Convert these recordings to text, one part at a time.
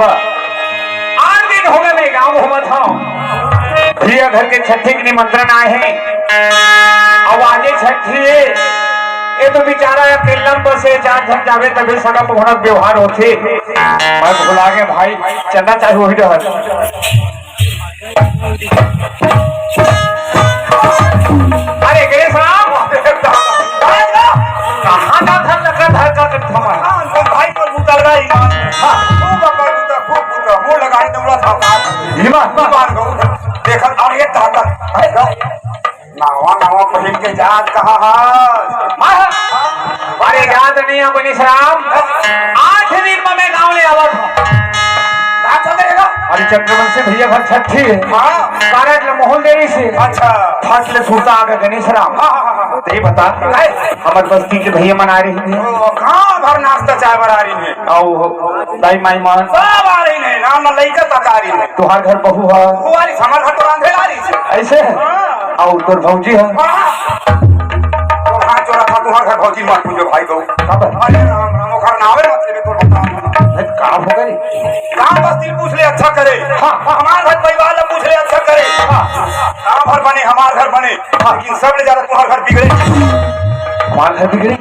आठ दिन हो गए मैं गाँव घूमा था भैया घर के छठी के निमंत्रण आए हैं। अब आगे छठी है ये तो बेचारा केलम पर से चार झट जावे तभी सड़क भनक व्यवहार होते मैं भुला गए भाई चलना चाहिए वही रहल। अरे गणेश राम कहाँ जा था लगा धर का थमा भाई पर उतर गई खूब लगाई तुमरा था देखल और ये ताकत नावा नावा पहिल के जात कहाँ अरे याद नहीं है गणेश राम 8 दिन में मैं गाँव ले आवा था। अरे चंद्रवंशी भैया घर छठी है कारट मोहन देवी से अच्छा फट ले छूटा आ गया गणेश राम। तो ये बता हमारे बस्ती के भैया मना रही है कहाँ भर नाश्ता चाय बना रही है और दाई माई मान सब आ रही है नाम लइका तक आ रही है तुहार घर बहू है बुआरी समर घर तो अंधेरा रही है ऐसे और तोर भौजी है हाथ जोड़ा था तुम्हारे घर भौजी मत पूछो भाई को अरे राम राम घर नावे मतलब तो बता कहाँ हो गई कहाँ बस्ती पूछ ले अच्छा करे हमारे घर परिवार ने पूछ ले अच्छा करे कहाँ घर बने हमारे घर बने लेकिन सब ले ज्यादा तुम्हारे घर बिगड़े हमारे घर बिगड़े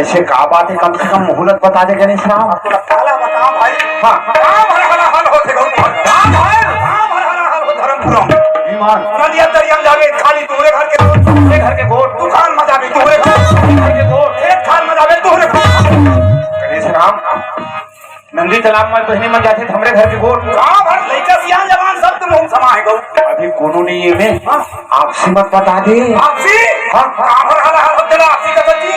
ऐसे का बात है कम से कम मुहूर्त बता दे गणेश राम काला बता भाई कहाँ भरा हला हल होते धर्मपुरम नदिया दरिया जावे खाली तुम्हारे घर के गोट दुकान में जावे तुम्हारे घर के गोट खेत खान में जावे तुम्हारे गणेश राम नंदी तालाब में बहनी मन जाते हमरे घर के गोट कहाँ भर लइका सियान जवान सब तुम समा है गौ अभी कोनो नहीं है में आपसी मत बता दे आपसी कहाँ भर हला हल होते आपसी का सच्ची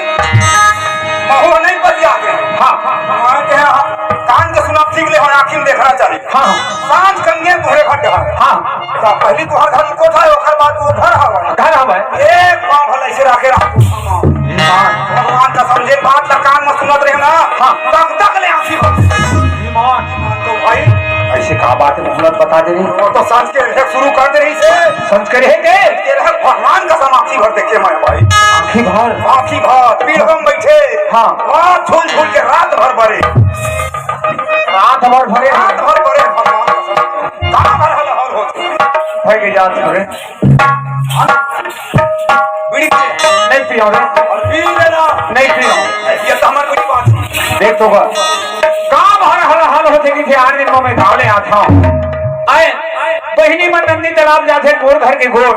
महू नहीं बतिया के वहाँ के कान के सुना ठीक ले हो आँखिन देखना चाहिए सांझ कंगे तुम्हारे घर जा पहली तुम्हारे घर को था ओकर बाद वो घर हवा एक पाँव भले से रखे भगवान का समझे बात कान में सुनत रहे ना तक तक ले आँखी तो भाई ऐसे का बात है मुहूर्त बता दे रही वो तो सांझ के शुरू कर दे रही से संच करे के भगवान का समाप्ति भर देखे मैं भाई आँखी भर पीड़ हम बैठे झूल झूल के रात भर भरे रात भर भरे भगवान कहाँ भर हल हल होते भाई के जात भरे बीड़ी नहीं पियो रे और पी लेना नहीं पियो ये तो हमारी बड़ी बात देख तो कहाँ भर हल हल होते कि 8 दिन में मैं गाँव ले आता हूँ आए बहनी मन नंदी तालाब जाते मोर घर के गोट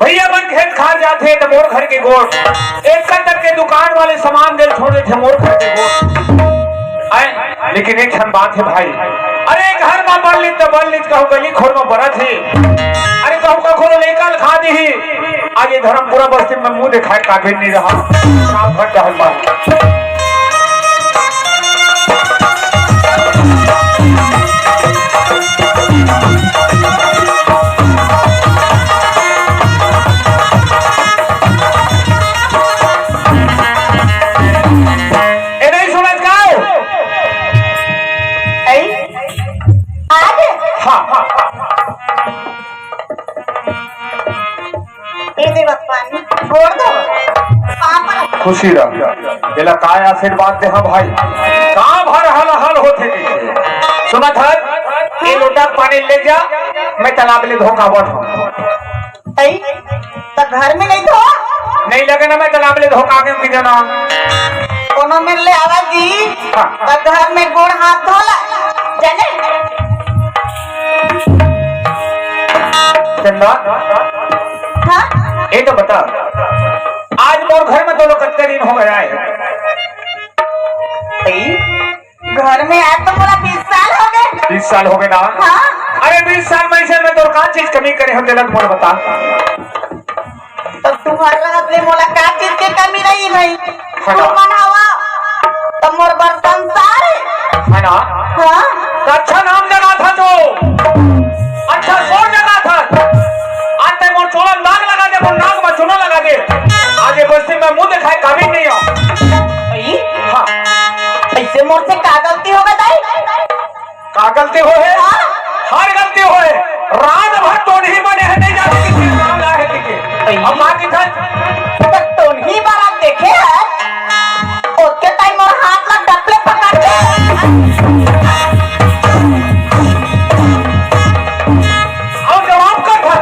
भैया मन खेत खान जाते तो मोर घर के गोट एक तक के दुकान वाले सामान दे छोड़े थे मोर घर के गोट आए लेकिन एक क्षण बात है भाई अरे घर में बल लीत कहूँ गली खोर में बड़ा थे अरे कहूँ का खोलो लेकर खा दी ही आगे धर्मपुरा बस्ती में मुंह दिखाए काबिल नहीं रहा काम भट रहल बात खुशी रहा काय आशीर्वाद दे भाई कहाँ भर हल हल होते सुना था ये लोटा पानी ले जा मैं तालाब ले धोखा बैठ घर में नहीं धो नहीं लगे ना मैं तालाब ले धोखा के पी देना कोनो में ले आवा जी तब घर में गोड़ हाथ धोला जाने चंदा हाँ ये तो बता आज मोर घर में तो लोग कितने दिन हो गया है घर में आज तो पूरा 20 साल हो गए 20 साल हो गए ना हाँ? अरे 20 साल में से मैं तो कहाँ चीज कमी करे हम दिलक मोर बता तो तुम्हारा अपने मोला का चीज की कमी रही भाई तुम बनावा गलती हो है हर गलती हो है रात भर तो नहीं बने है नहीं जाते किसी काम ना है दिखे अब मां की था तो नहीं बार देखे है उसके टाइम और हाथ में डपले पकड़ के और जवाब कर था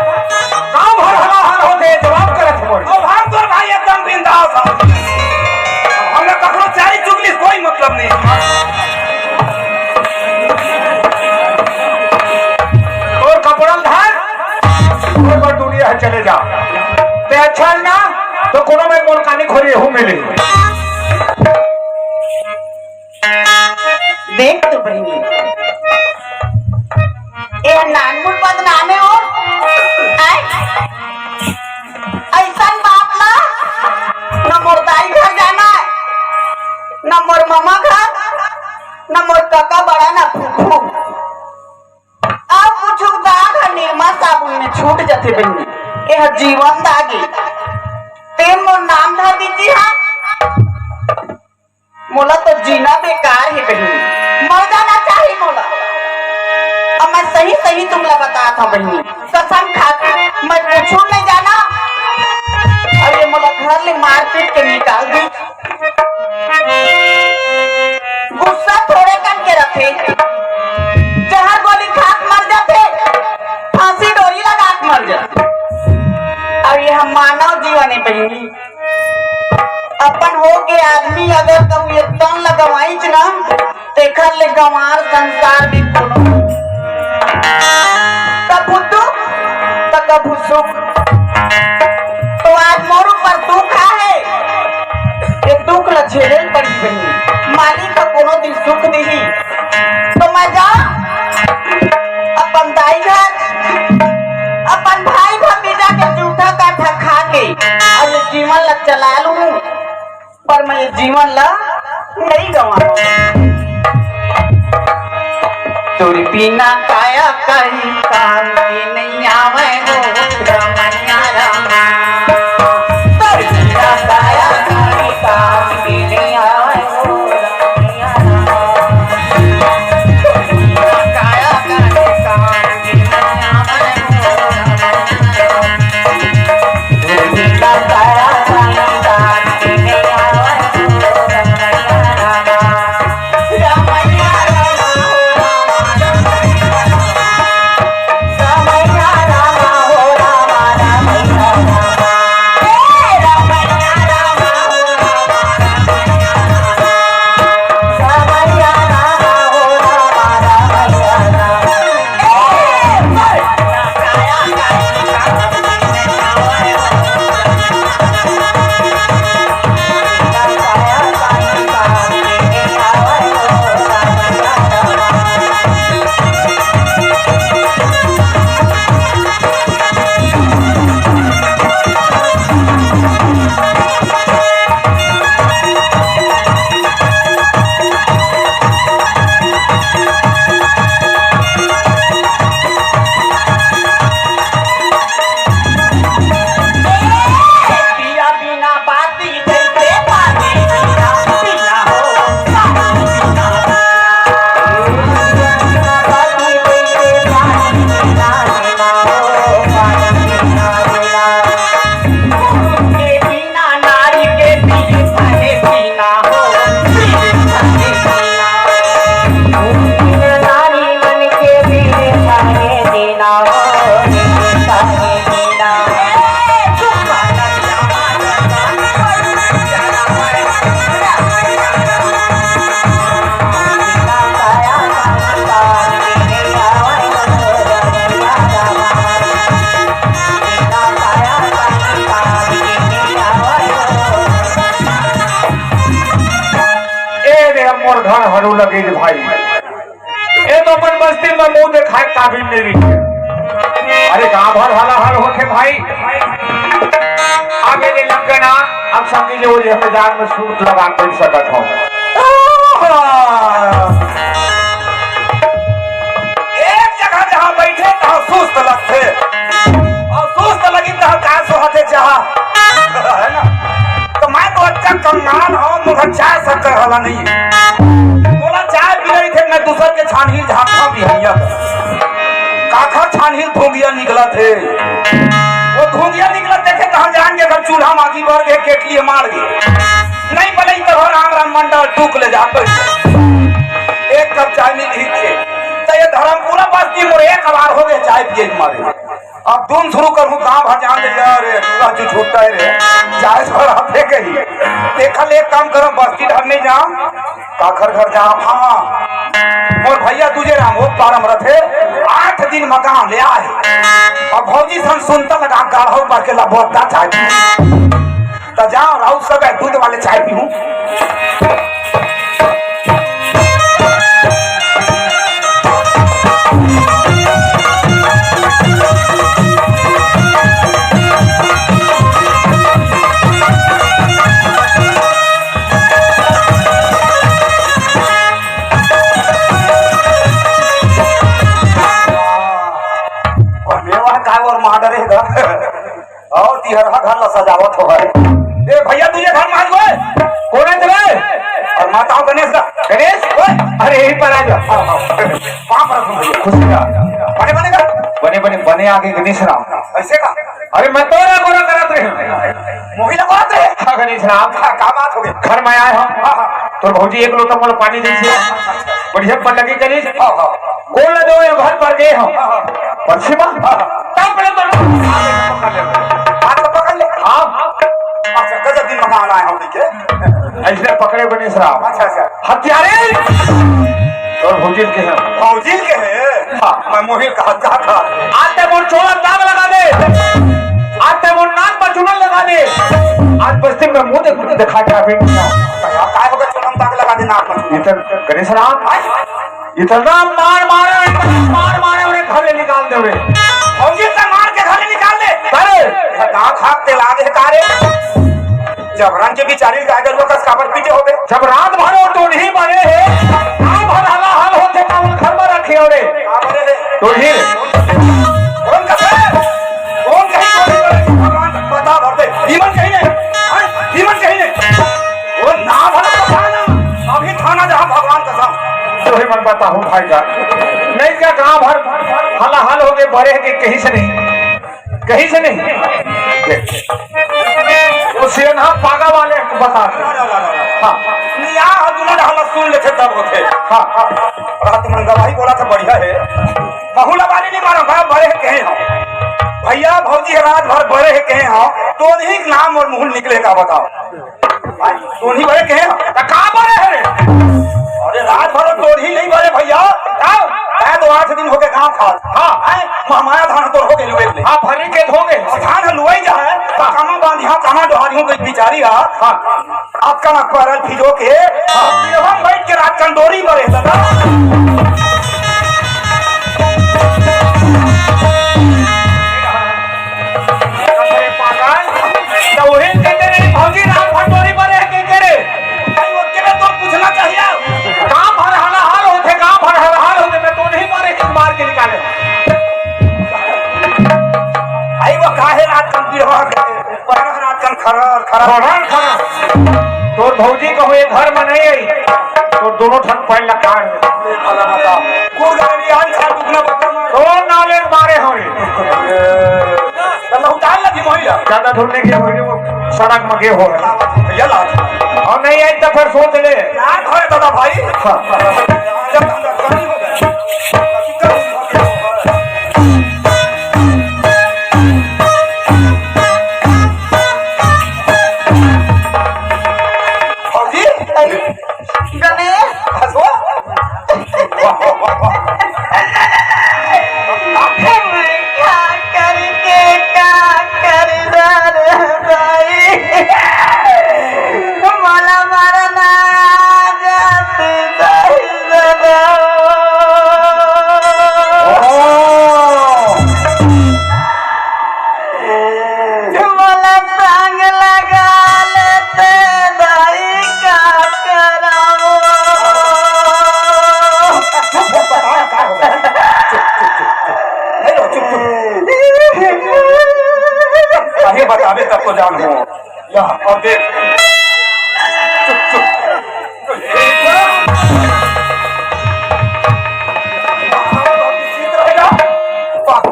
काम भर हला हल होते जवाब करत मोर अब हम तो भाई एकदम बिंदास हम हमने कखनो चारी चुगली कोई मतलब नहीं और कपड़ा धार और पर दुनिया है चले जा ते अच्छा है ना तो कोनो में मोर कानी खोरी हो मिले देख तो बहनी ये नानमुल बदनामे हो ऐसा बाप ना न मोर दाई घर जाना है न मोर मामा घर न मोर काका बड़ा ना फूफू अब कुछ दाग है निर्मा साबुन में छूट जाते बहनी यह जीवन दागी ते मोर नाम धर दीजिए हाँ मोला तो जीना बेकार है बहनी मर जाना चाहिए मोला अब मैं सही सही तुमला बता था बहनी कसम खा के मैं पूछू नहीं जाना और ये मोला घर ले मार पीट के निकाल दी गुस्सा थोड़े करके रखे जहर गोली खाक मर जाते फांसी डोरी लगा के मर जाते और यह मानव जीवन है बहनी अपन हो के आदमी अगर कभी तन लगवाई ना तेखर ले गंवार संसार भी कोनो कबू दुख तो कबू सुख तो आज मोर ऊपर दुख है ये दुख ल झेले पड़ी बनी मालिक का कोनो दिन सुख नहीं तो मैं जा अपन दाई घर अपन भाई भतीजा के जूठा काठा खा के और जीवन ल चला लूं पर मैं जीवन ला नहीं गवा तोरी बिना काया कहीं काम की नहीं आवे हो रमैया रमा तोरी बिना काया कहीं काम की नहीं आवे हो रमैया रमा तोरी बिना काया कहीं काम की नहीं आवे हो रमैया रमा तोरी बिना काया कहीं काम की नहीं घर हरू लगे भाई ये तो अपन बस्ती में मुंह दिखाए काबिल नहीं अरे गाँव भर हला हल होके भाई आगे नहीं लग ना अब समझी जो बाजार में सूट लगा कर सकत हो एक जगह जहाँ बैठे तहाँ सुस्त लगते और सुस्त लगी तहाँ कहाँ सोहते चाह है ना तो मैं तो अच्छा कंगाल हूँ मुझे चाय शक्कर हला नहीं बोला चाय पी रही थे मैं दूसर के छानहील झाँका बिहैया काखा छानहील धोंगिया निकला थे वो धोंगिया निकला देखे कहाँ जाएंगे अगर चूल्हा मागी भर गए केटली मार गए नहीं बोले तो राम राम मंडल टूक ले जाते एक कप चाय मिली थे तो ये धर्मपुरा बस्ती मोर एक बार हो गए चाय पिए मारे अब तुम शुरू करूँ गाँव भर जान ले रे पूरा जो छूटता है रे चाय छोड़ा थे कही देखल एक काम करो बस्ती ढर नहीं जाओ काखर घर जाओ हाँ मोर भैया तुझे राम वो पारम रथे 8 दिन मकान ले आए और भौजी सन सुनता लगा गाढ़ा पर के लबोता चाय तो जाओ राउत सब दूध वाले चाय पीऊं और तिहरा घर ला सजावट हो है ए भैया तुझे घर मान गए कौन है तेरे और माताओं गणेश का गणेश अरे यही पर आ जा वहां पर तुम भैया खुश रहा बने बनेगा बने बने बने आगे गणेश राम ऐसे का अरे मैं तो गोरा करत रहे मोही लगवात रहे हाँ गणेश राम का बात हो गई घर में आए हम तो भौजी एक लोटा मोला पानी दीजिए बढ़िया पर लगी गणेश गोल दो घर पर गए हम पश्चिमा तब पहले हाथ को पकड़ ले हाँ अच्छा गजब दिन मकान आए हम के ऐसे पकड़े गणेश राम अच्छा अच्छा हथियारे और भौजी के हैं फौजी के है हाँ मैं मोहिल का हत्या था आते मोर चोला दाग लगा दे आते मोर नाक पर चुनल लगा दे आज बस्ती में मुंह दिखा के अभी काय होगा चुनम दाग लगा दे नाक में इधर गणेश राम इतना मार मारे उन्हें घर ले निकाल दे रे फौजी से मार के घर निकाल ले अरे दांत हाथ तेला दे कारे जबरन के बिचारी गागर वो कस काबर पीटे हो गए जब रात भर और तो नहीं मरे है रात भर हला हाल होते का उन घर में रखे हो रे तो ही कौन कहीं भगवान बता भर दे ईमन कहीं नहीं ईमन कहीं नहीं वो ना भला थाना अभी थाना जहां भगवान कसम तो ही मन बता हूं भाई का नहीं क्या गांव भर हला हाल हो गए बड़े के कहीं से नहीं उसे ना पागा वाले बता हाँ निया दुल्हन हला सुन लेते तब होते हाँ रात में गवाही बोला था बढ़िया है बहुला वाली नहीं मारो भाई बड़े कहे हम भैया भौजी रात भर बड़े कहे हम तो ही नाम और मुंह निकले का बताओ तो नहीं बड़े कहे कहाँ बड़े है अरे रात भर तो ही नहीं बड़े भैया तो 8 दिन हो गए गाँव खा हाँ हमारा धान तो हो गए हाँ भरी के धोगे धान लुआई जाए कमा बांधिया कमा डोहारियों की बिचारी हाँ आपका ना परल फिजो के हम बैठ के रात कंडोरी बड़े दादा भौजी रात भंडोरी बड़े के करे तो पूछना चाहिए गाँव भर हला हाल होते गाँव भर हला हाल होते मैं तो नहीं मार के निकाले आई वो काहे रात कन पीड़वा पर रात कन खरा तो भौजी कहो ये घर में नहीं आई तो दोनों ठन पहन लगा तो नाले मारे होंगे लौटाल लगी महिला ज्यादा ढूंढने के वो सड़क में गे हो और नहीं आई तो फिर सोच ले दादा भाई मला मारना जात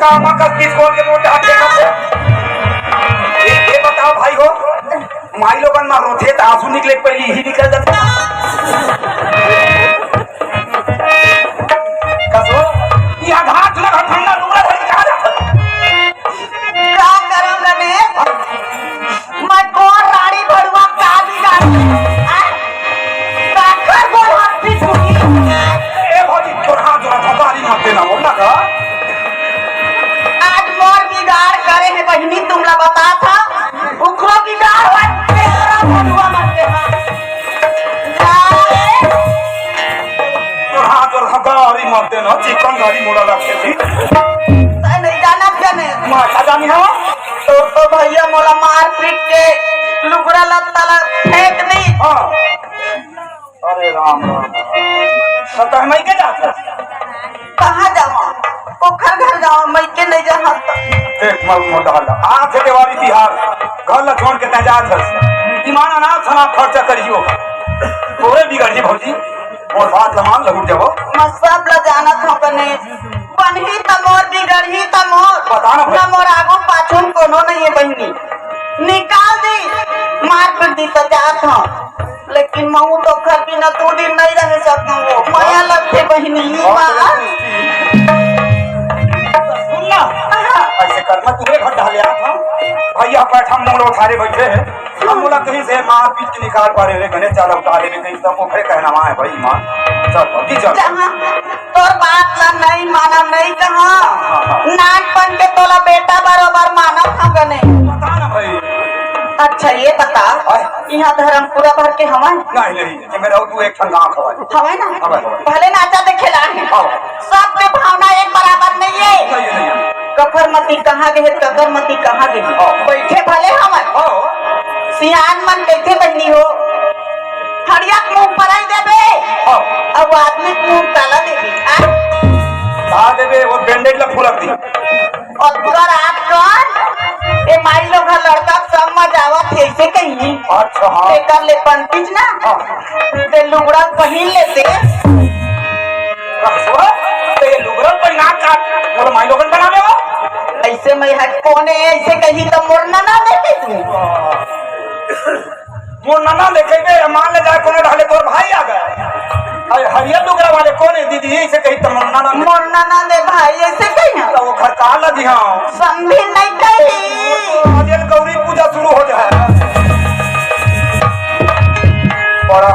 काम का किस को के मोटा हाथ देखा ये बताओ भाई हो माई लोगन में रोथे तो आंसू निकले पहले ही निकल जाते कसो ये घाट लगा ठंडा लुगा धर के आ जाता क्या करूं गणेश मैं कौन रानी भरुआ का बिगाड़ी साखर बोल हाथ भी टूटी ए भौजी तोरा जोरा थकाली मत देना बोल ना का आज मोर बिगाड़ करे है बहनी तुमला बता था उखरो बिगाड़ हुआ तेरा भरुआ मत देना तोरा जोरा थकाली मत देना चिकन गाड़ी मोड़ा रखे थी नहीं जाना गने मां का जानी हो तो भैया मोला मार पीट के लुगड़ा लत्ता ला फेंक दी हां अरे राम राम सब तो मैं के जाता कहाँ जाऊँ पोखर घर जाऊँ मैं के नहीं जाना देख मल मोडाल आज के दिवाली तिहार घर ला छोड़ के तजात है ईमान अनाथ सना खर्चा करियो तोरे बिगड़ जी भौजी और बात जमान लगू जब मैं सब ला जाना था गणेश बनही तमोर बिगड़ही तमोर बता ना भाई। तमोर आगो पाछुन कोनो नहीं है बहनी निकाल दी मार पीट दी तो जात हूँ लेकिन महू तो घर भी न 2 दिन नहीं रह सकूँ माया लगते बहनी सुन ना ऐसे कर मैं तुझे घर डाल आया था भैया बैठा मोड़ उठारे बैठे हैं हम बोला कहीं से मार पीट के निकाल पा रहे गणेश चाल उतारे में कहीं सब पोखरे कहना वहाँ है भाई मां चल भौजी चल जहाँ तोर बात ला नहीं माना नहीं कहा नानपन के तोला बेटा बरोबर माना था गणेश बता ना भाई अच्छा ये बता यहाँ धर्मपुरा भर के हवा नहीं मेरा तू एक ठंडा खवा हवा ना हवा। पहले नाचा देखे लाए सब के भावना एक बराबर नहीं है कफरमती कहाँ गए कफरमती कहाँ गए बैठे भले हम सियान मन कैसे बहनी हो हरिया मुंह पर आई देबे अब आदमी मुंह काला देबे वो बैंडेज ला फुलक दी और पूरा रात कौन ये माई लोग लड़का सब मजावत ऐसे कहीं अच्छा हाँ ते कर ले पंतीज ना ते लुगड़ा पहन लेते तो ये लुगड़ा पर ना काट और माई लोगन बनावे हो ऐसे मैं हट कोने ऐसे कहीं तो मोरना ना देखे तू मोर नाना देखे मान ले जाए कोने रहले तोर भाई आ गए अरे हरिया लुगड़ा वाले कोने दीदी ऐसे कही तो मोरना ना दे भाई ऐसे कहीं तो वो घर का लगी हाँ समझी नहीं कही आज गौरी पूजा शुरू हो जाए बड़ा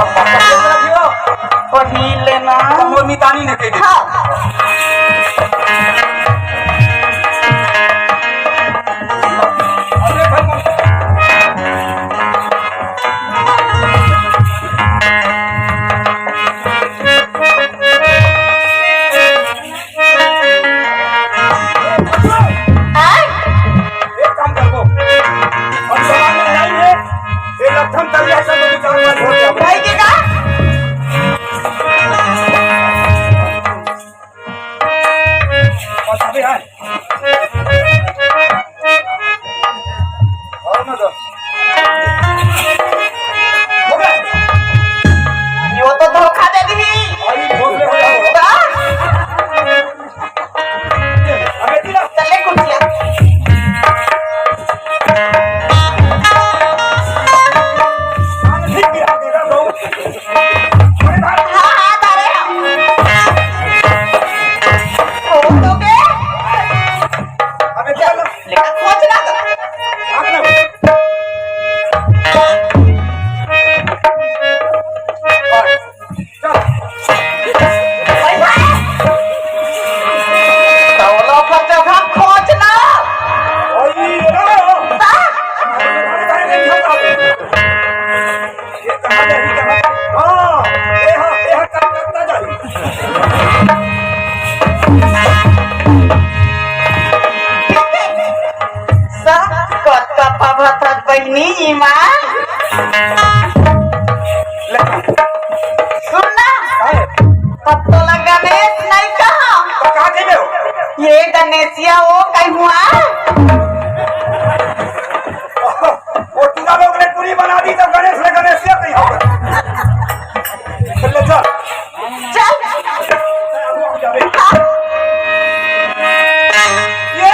पढ़ी लेना मोर मितानी ने कही अरे भाई भाई के का यो तो धोखा दे दी चले कुटिया बहनी माँ सुनना अब तो गणेश नहीं कहा ये गणेशिया वो कहीं हुआ वो तुम लोग ने पूरी बना दी तो गणेश ने गणेशिया कहीं होगा चल चल ये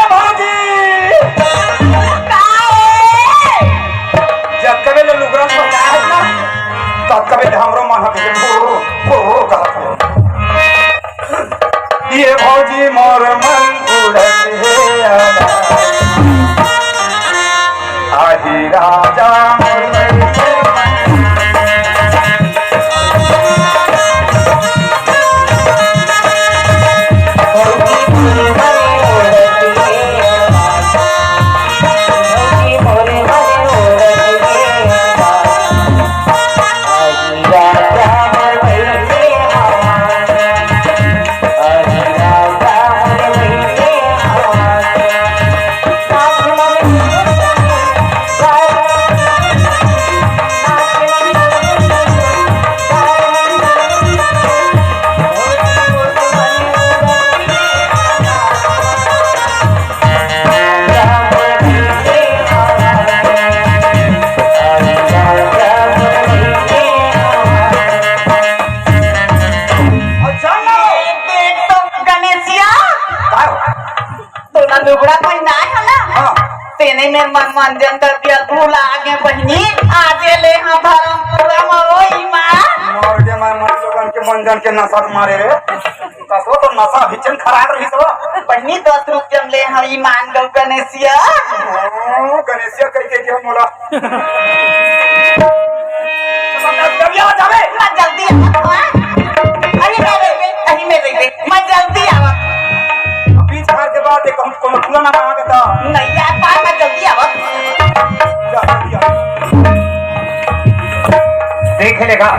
मेरे मनोरंजन कर दिया भूल आगे बहनी आजे ले हाँ धर्म पूरा मरोई माँ मर के मैं मन लोगन के मंजन के नशा मारे रे कसो तो नशा भिचन खराब रही तो बहनी 10 रुपये ले हाँ ईमान गौ गणेशिया गणेशिया कह के मोला जावे मैं जल्दी अही में रह मैं जल्दी आवा बीच हार के बाद एक हम कोनो खुला ना आ गया नहीं आ पा मैं जल्दी आवा जा देख लेगा